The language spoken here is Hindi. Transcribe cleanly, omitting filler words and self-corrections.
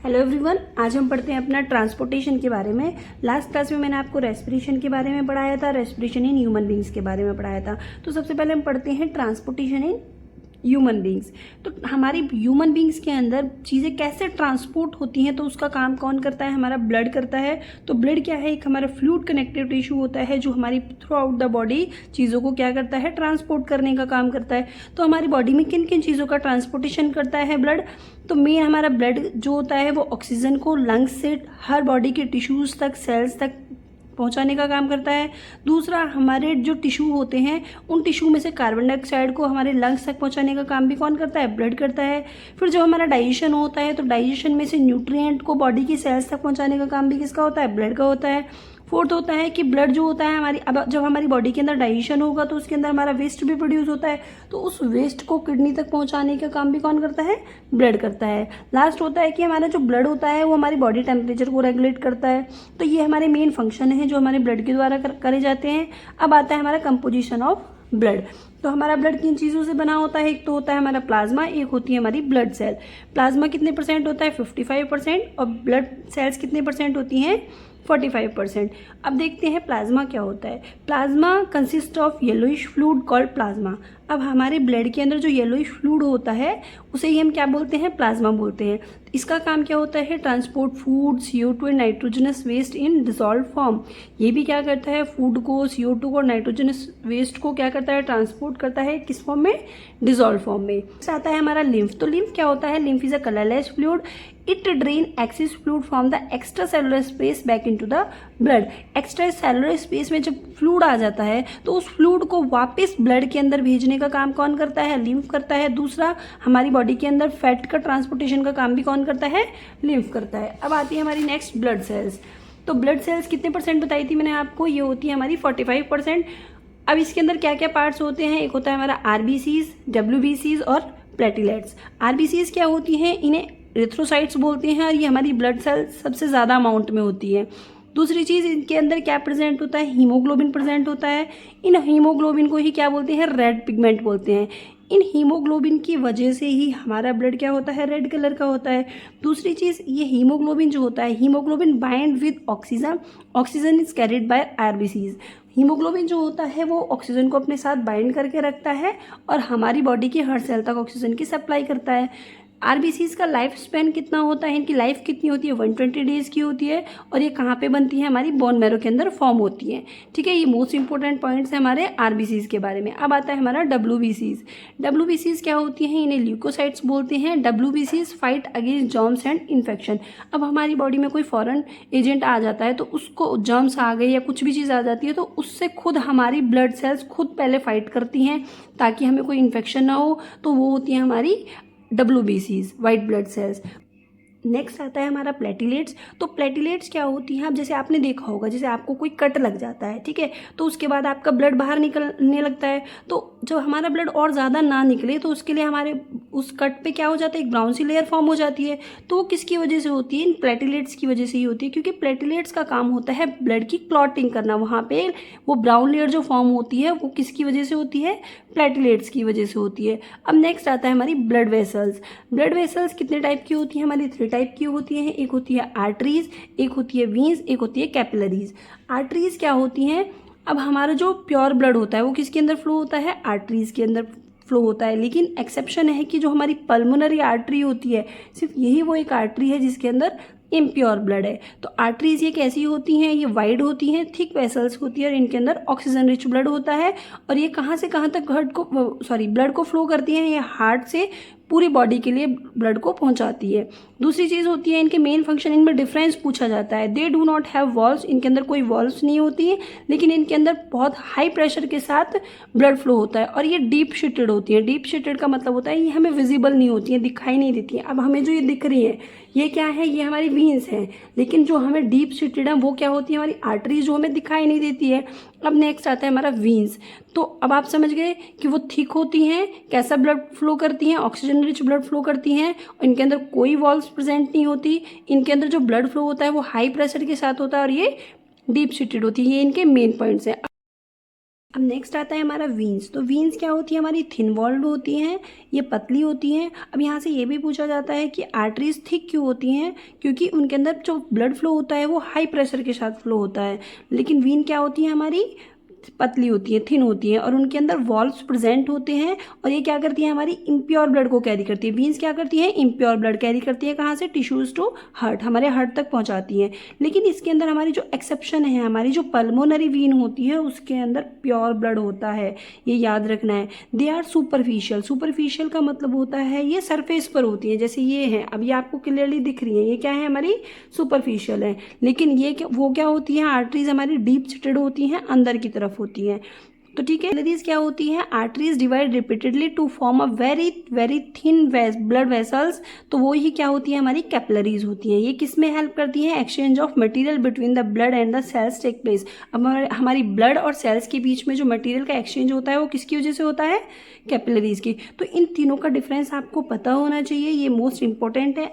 हेलो एवरीवन, आज हम पढ़ते हैं अपना ट्रांसपोर्टेशन के बारे में। लास्ट क्लास में मैंने आपको रेस्पिरेशन के बारे में पढ़ाया था, रेस्पिरेशन इन ह्यूमन बींग्स के बारे में पढ़ाया था। तो सबसे पहले हम पढ़ते हैं ट्रांसपोर्टेशन इन ह्यूमन बींग्स। तो हमारी ह्यूमन बींग्स के अंदर चीज़ें कैसे ट्रांसपोर्ट होती हैं, तो उसका काम कौन करता है? हमारा ब्लड करता है। तो ब्लड क्या है? एक हमारा फ्लूइड कनेक्टिव टिश्यू होता है जो हमारी थ्रू आउट द बॉडी चीज़ों को क्या करता है? ट्रांसपोर्ट करने का काम करता है। तो हमारी बॉडी में किन किन चीज़ों का ट्रांसपोर्टेशन करता है ब्लड? तो मेन हमारा ब्लड जो होता है वो ऑक्सीजन को लंग्स से हर बॉडी के टिश्यूज़ तक, सेल्स तक पहुंचाने का काम करता है। दूसरा, हमारे जो टिश्यू होते हैं उन टिश्यू में से कार्बन डाइऑक्साइड को हमारे लंग्स तक पहुंचाने का काम भी कौन करता है? ब्लड करता है। फिर जब हमारा डाइजेशन होता है तो डाइजेशन में से न्यूट्रिएंट को बॉडी की सेल्स तक पहुंचाने का काम भी किसका होता है? ब्लड का होता है। फोर्थ होता है कि ब्लड जो होता है हमारी, अब जब हमारी बॉडी के अंदर डाइजेशन होगा तो उसके अंदर हमारा वेस्ट भी प्रोड्यूस होता है, तो उस वेस्ट को किडनी तक पहुंचाने का काम भी कौन करता है? ब्लड करता है। लास्ट होता है कि हमारा जो ब्लड होता है वो हमारी बॉडी टेम्परेचर को रेगुलेट करता है। तो ये हमारे मेन फंक्शन है जो हमारे ब्लड के द्वारा करे जाते हैं। अब आता है हमारा कंपोजिशन ऑफ ब्लड। तो हमारा ब्लड किन चीज़ों से बना होता है? एक तो होता है हमारा प्लाज्मा, एक होती है हमारी ब्लड सेल। प्लाज्मा कितने परसेंट होता है? 55%। और ब्लड सेल्स कितने परसेंट होती हैं? 45%। अब देखते हैं प्लाज्मा क्या होता है। Plasma consist of yellowish fluid called plasma. अब हमारे ब्लड के अंदर जो येलोइश फ्लूइड होता है उसे ही हम क्या बोलते हैं? प्लाज्मा बोलते हैं। इसका काम क्या होता है? Transport food, CO2 and nitrogenous waste in dissolve form. ये भी क्या करता है? फूड को, CO2 को और नाइट्रोजनस वेस्ट को क्या करता है? ट्रांसपोर्ट करता है। किस फॉर्म में? डिसॉल्व फॉर्म में। आता है हमारा लिम्फ। तो लिम्फ क्या होता है? Lymph is a colourless fluid. It drain axis fluid from the extra cellular space back into the blood. Extra cellular space में जब फ्लूइड आ जाता है तो उस फ्लूइड को वापस ब्लड के अंदर भेजने का काम कौन करता है? लिम्फ करता है। दूसरा, हमारी बॉडी के अंदर फैट का ट्रांसपोर्टेशन का काम भी कौन करता है? लिम्फ करता है। अब आती है हमारी नेक्स्ट ब्लड सेल्स। तो ब्लड सेल्स कितने परसेंट बताई थी मैंने आपको? ये होती है हमारी 45%। अब इसके अंदर क्या क्या पार्ट्स होते हैं? एक होता है हमारा RBCs, WBCs और प्लेटिलेट्स। RBCs क्या होती हैं? इन्हें एरिथ्रोसाइट्स बोलते हैं और ये हमारी ब्लड सेल्स सबसे ज़्यादा अमाउंट में होती है। दूसरी चीज़, इनके अंदर क्या प्रेजेंट होता है? हीमोग्लोबिन प्रेजेंट होता है। इन हीमोग्लोबिन को ही क्या बोलते हैं? रेड पिगमेंट बोलते हैं। इन हीमोग्लोबिन की वजह से ही हमारा ब्लड क्या होता है? रेड कलर का होता है। दूसरी चीज़, ये हीमोग्लोबिन जो होता है, haemoglobin bind with oxygen. Oxygen is carried by RBCs। Haemoglobin जो होता है वो ऑक्सीजन को अपने साथ बाइंड करके रखता है और हमारी बॉडी की हर सेल तक ऑक्सीजन की सप्लाई करता है। RBCs का लाइफ स्पैन कितना होता है? इनकी लाइफ कितनी होती है? 120 डेज की होती है। और ये कहाँ पे बनती है? हमारी बोन मैरो के अंदर फॉर्म होती है। ठीक है, ये मोस्ट इंपॉर्टेंट पॉइंट्स है हमारे RBCs के बारे में। अब आता है हमारा WBCs। WBCs क्या होती हैं? इन्हें ल्यूकोसाइट्स बोलते हैं। WBCs fight against germs and infection. अब हमारी बॉडी में कोई फॉरेन एजेंट आ जाता है तो उसको, जर्म्स आ गए या कुछ भी चीज़ आ जाती है तो उससे खुद हमारी ब्लड सेल्स खुद पहले फाइट करती हैं ताकि हमें कोई इन्फेक्शन ना हो। तो वो होती है हमारी WBCs, white blood cells. Next आता है हमारा प्लेटिलेट्स। तो प्लेटिलेट्स क्या होती हैं? अब जैसे आपने देखा होगा, जैसे आपको कोई कट लग जाता है, ठीक है, तो उसके बाद आपका ब्लड बाहर निकलने लगता है। तो जब हमारा ब्लड और ज़्यादा ना निकले तो उसके लिए हमारे उस कट पे क्या हो जाता है? एक ब्राउन सी लेयर फॉर्म हो जाती है। तो वो किसकी वजह से होती है? इन प्लेटिलेट्स की वजह से ही होती है, क्योंकि प्लेटिलेट्स का काम होता है ब्लड की क्लॉटिंग करना। वहाँ पे वो ब्राउन लेयर जो फॉर्म होती है वो किसकी वजह से होती है? प्लेटिलेट्स की वजह से होती है। अब नेक्स्ट आता है हमारी ब्लड वेसल्स। ब्लड वेसल्स कितने टाइप की होती है? हमारी 3 टाइप की होती हैं। एक होती है आर्टरीज, एक होती है वीन्स, एक होती है कैपिलरीज। आर्टरीज क्या होती हैं? अब हमारा जो प्योर ब्लड होता है वो किसके अंदर फ्लो होता है? आर्टरीज के अंदर फ्लो होता है। लेकिन एक्सेप्शन है कि जो हमारी पल्मोनरी आर्टरी होती है, सिर्फ यही वो एक आर्टरी है जिसके अंदर इम्प्योर ब्लड है। तो आर्टरीज ये कैसी होती हैं? ये वाइड होती हैं, थिक वेसल्स होती है और इनके अंदर ऑक्सीजन रिच ब्लड होता है। और ये कहाँ से कहाँ तक ब्लड को फ्लो करती हैं? ये हार्ट से पूरी बॉडी के लिए ब्लड को पहुंचाती है। दूसरी चीज़ होती है इनके मेन फंक्शन। इनमें डिफरेंस पूछा जाता है। They do not have valves. इनके अंदर कोई वॉल्व्स नहीं होती है, लेकिन इनके अंदर बहुत हाई प्रेशर के साथ ब्लड फ्लो होता है और ये डीप शीटेड होती है। डीप शीटेड का मतलब होता है ये हमें विजिबल नहीं होती है, दिखाई नहीं देती है। अब हमें जो ये दिख रही है ये क्या है? ये हमारी वीन्स हैं। लेकिन जो हमें डीप शीटेड है वो क्या होती है? हमारी आर्टरीज, जो हमें दिखाई नहीं देती है। अब नेक्स्ट आता है हमारा वीन्स। तो अब आप समझ गए कि वो थिक होती हैं, कैसा ब्लड फ्लो करती हैं? ऑक्सीजन रिच ब्लड फ्लो करती हैं और इनके अंदर कोई वॉल्व्स प्रेजेंट नहीं होती। इनके अंदर जो ब्लड फ्लो होता है वो हाई प्रेशर के साथ होता है और ये डीप सीटेड होती है। ये इनके मेन पॉइंट्स हैं। अब नेक्स्ट आता है हमारा वीन्स। तो वीन्स क्या होती है, हमारी थिन वॉल्ड होती हैं, ये पतली होती हैं। अब यहाँ से ये भी पूछा जाता है कि आर्टरीज थिक क्यों होती हैं, क्योंकि उनके अंदर जो ब्लड फ्लो होता है वो हाई प्रेशर के साथ फ्लो होता है। लेकिन वीन क्या होती है, हमारी पतली होती है, थिन होती है, और उनके अंदर वॉल्व्स प्रेजेंट होते हैं। और ये क्या करती है, हमारी इम्प्योर ब्लड को कैरी करती है। वीन्स क्या करती है, इम्प्योर ब्लड कैरी करती है, कहाँ से, टिश्यूज टू हार्ट, हमारे हार्ट तक पहुँचाती है। लेकिन इसके अंदर हमारी जो एक्सेप्शन है, हमारी जो पल्मोनरी वीन होती है उसके अंदर प्योर ब्लड होता है, ये याद रखना है। They are superficial. सुपरफिशियल का मतलब होता है ये सरफेस पर होती है, जैसे ये है, अब ये आपको क्लियरली दिख रही है, ये क्या है, हमारी सुपरफिशियल है। लेकिन ये वो क्या होती है, आर्टरीज हमारी डीप सीटेड होती हैं, अंदर की तरफ होती हैं। तो ठीक है, कैपिलरीज क्या होती है, arteries divide repeatedly to form a very very thin blood vessels. तो वो ही क्या होती है, हमारी कैपिलरीज होती हैं। ये किस में हेल्प करती हैं, exchange of material between the blood and the cells take place. अब हमारी ब्लड और सेल्स के बीच में जो मटेरियल का एक्सचेंज होता है वो किसकी वजह से होता है, कैपिलरीज की। तो इन तीनों का डिफरेंस आपको पता होना चाहिए, ये मोस्ट इंपॉर्टेंट है।